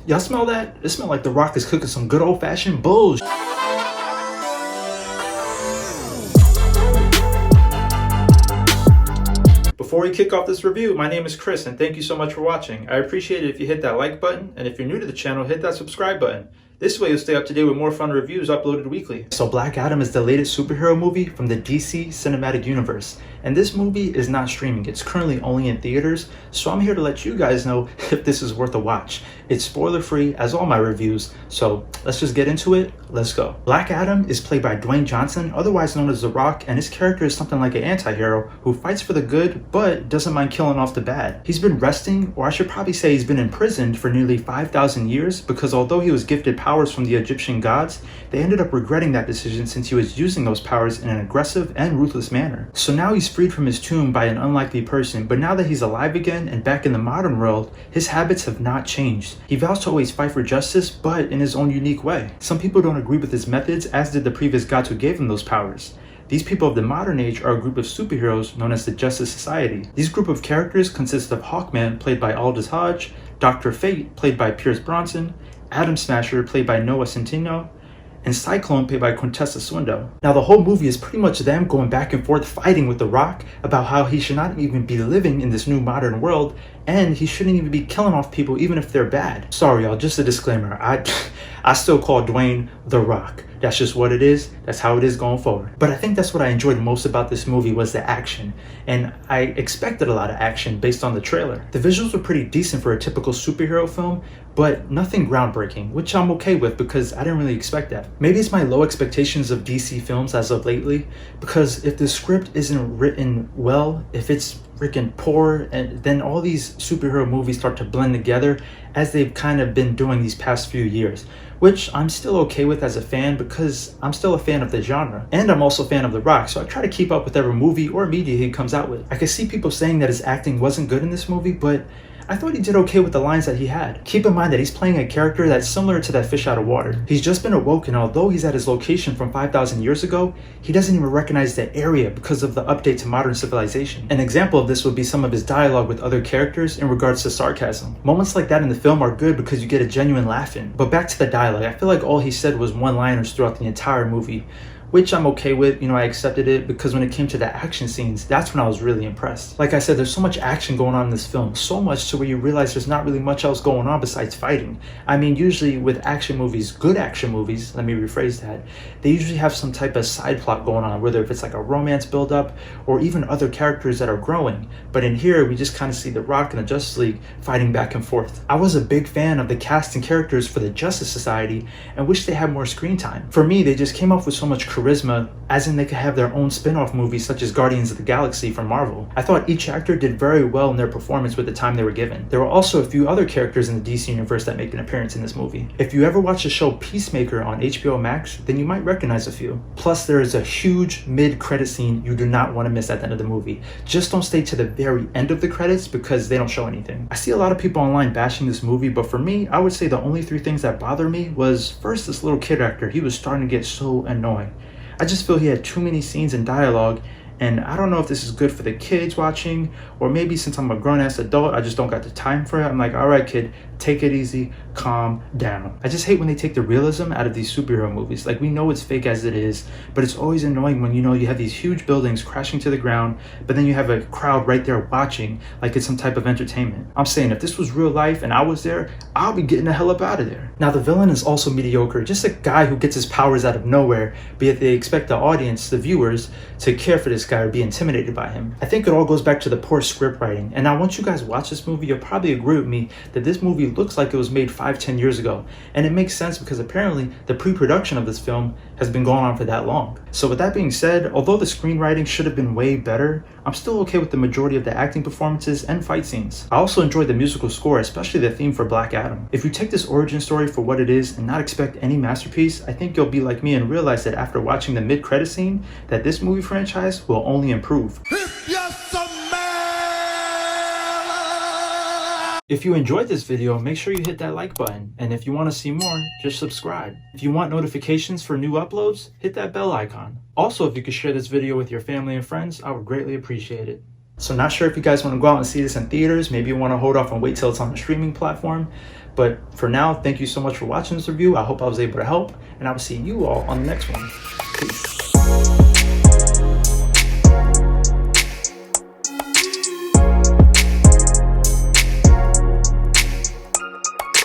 Y'all smell that? It smells like The Rock is cooking some good old-fashioned bullshit. Before we kick off this review, my name is Chris and thank you so much for watching. I appreciate it if you hit that like button, and if you're new to the channel, hit that subscribe button. This way you'll stay up to date with more fun reviews uploaded weekly. So Black Adam is the latest superhero movie from the DC Cinematic Universe. And this movie is not streaming, it's currently only in theaters, so I'm here to let you guys know if this is worth a watch. It's spoiler free as all my reviews, so let's just get into it, let's go. Black Adam is played by Dwayne Johnson, otherwise known as The Rock, and his character is something like an anti-hero who fights for the good but doesn't mind killing off the bad. He's been resting, or I should probably say he's been imprisoned for nearly 5,000 years because although he was gifted powers from the Egyptian gods, they ended up regretting that decision since he was using those powers in an aggressive and ruthless manner. So now he's freed from his tomb by an unlikely person, but now that he's alive again and back in the modern world, his habits have not changed. He vows to always fight for justice, but in his own unique way. Some people don't agree with his methods, as did the previous gods who gave him those powers. These people of the modern age are a group of superheroes known as the Justice Society. These group of characters consist of Hawkman, played by Aldous Hodge, Dr. Fate, played by Pierce Bronson, Atom Smasher, played by Noah Centineo, and Cyclone, played by Quintessa Swindell. Now the whole movie is pretty much them going back and forth fighting with The Rock about how he should not even be living in this new modern world, and he shouldn't even be killing off people even if they're bad. Sorry y'all, just a disclaimer, I still call Dwayne The Rock. That's just what it is. That's how it is going forward. But I think that's what I enjoyed most about this movie was the action. And I expected a lot of action based on the trailer. The visuals were pretty decent for a typical superhero film, but nothing groundbreaking, which I'm okay with because I didn't really expect that. Maybe it's my low expectations of DC films as of lately, because if the script isn't written well, if it's freaking poor, and then all these superhero movies start to blend together as they've kind of been doing these past few years, which I'm still okay with as a fan because I'm still a fan of the genre. And I'm also a fan of The Rock, so I try to keep up with whatever movie or media he comes out with. I can see people saying that his acting wasn't good in this movie, but I thought he did okay with the lines that he had. Keep in mind that he's playing a character that's similar to that fish out of water. He's just been awoken, although he's at his location from 5,000 years ago, he doesn't even recognize the area because of the update to modern civilization. An example of this would be some of his dialogue with other characters in regards to sarcasm. Moments like that in the film are good because you get a genuine laugh in. But back to the dialogue, I feel like all he said was one-liners throughout the entire movie, which I'm okay with. I accepted it because when it came to the action scenes, that's when I was really impressed. Like I said, there's so much action going on in this film, so much to where you realize there's not really much else going on besides fighting. I mean, usually with action movies, good action movies, let me rephrase that, they usually have some type of side plot going on, whether if it's like a romance buildup or even other characters that are growing. But in here, we just kind of see The Rock and the Justice League fighting back and forth. I was a big fan of the cast and characters for the Justice Society and wish they had more screen time. For me, they just came off with so much charisma, as in they could have their own spin-off movies such as Guardians of the Galaxy from Marvel. I thought each actor did very well in their performance with the time they were given. There were also a few other characters in the DC universe that make an appearance in this movie. If you ever watch the show Peacemaker on HBO Max, then you might recognize a few. Plus there is a huge mid-credit scene you do not want to miss at the end of the movie. Just don't stay to the very end of the credits because they don't show anything. I see a lot of people online bashing this movie, but for me, I would say the only three things that bother me was first, this little kid actor. He was starting to get so annoying. I just feel he had too many scenes and dialogue, and I don't know if this is good for the kids watching, or maybe since I'm a grown-ass adult, I just don't got the time for it. I'm like, all right, kid, take it easy, calm down. I just hate when they take the realism out of these superhero movies. Like, we know it's fake as it is, but it's always annoying when, you have these huge buildings crashing to the ground, but then you have a crowd right there watching like it's some type of entertainment. I'm saying if this was real life and I was there, I'll be getting the hell up out of there. Now, the villain is also mediocre, just a guy who gets his powers out of nowhere, but yet they expect the audience, the viewers, to care for this guy or be intimidated by him. I think it all goes back to the poor script writing, and now once you guys watch this movie, you'll probably agree with me that this movie looks like it was made 5-10 years ago, and it makes sense because apparently the pre-production of this film has been going on for that long. So with that being said, although the screenwriting should have been way better, I'm still okay with the majority of the acting performances and fight scenes. I also enjoyed the musical score, especially the theme for Black Adam. If you take this origin story for what it is and not expect any masterpiece, I think you'll be like me and realize that after watching the mid-credit scene, that this movie franchise will only improve. If you enjoyed this video, make sure you hit that like button, and if you want to see more, just subscribe. If you want notifications for new uploads, hit that bell icon. Also, if you could share this video with your family and friends, I would greatly appreciate it. So not sure if you guys want to go out and see this in theaters, maybe you want to hold off and wait till it's on a streaming platform, But for now, thank you so much for watching this review. I hope I was able to help, and I will see you all on the next one. Peace.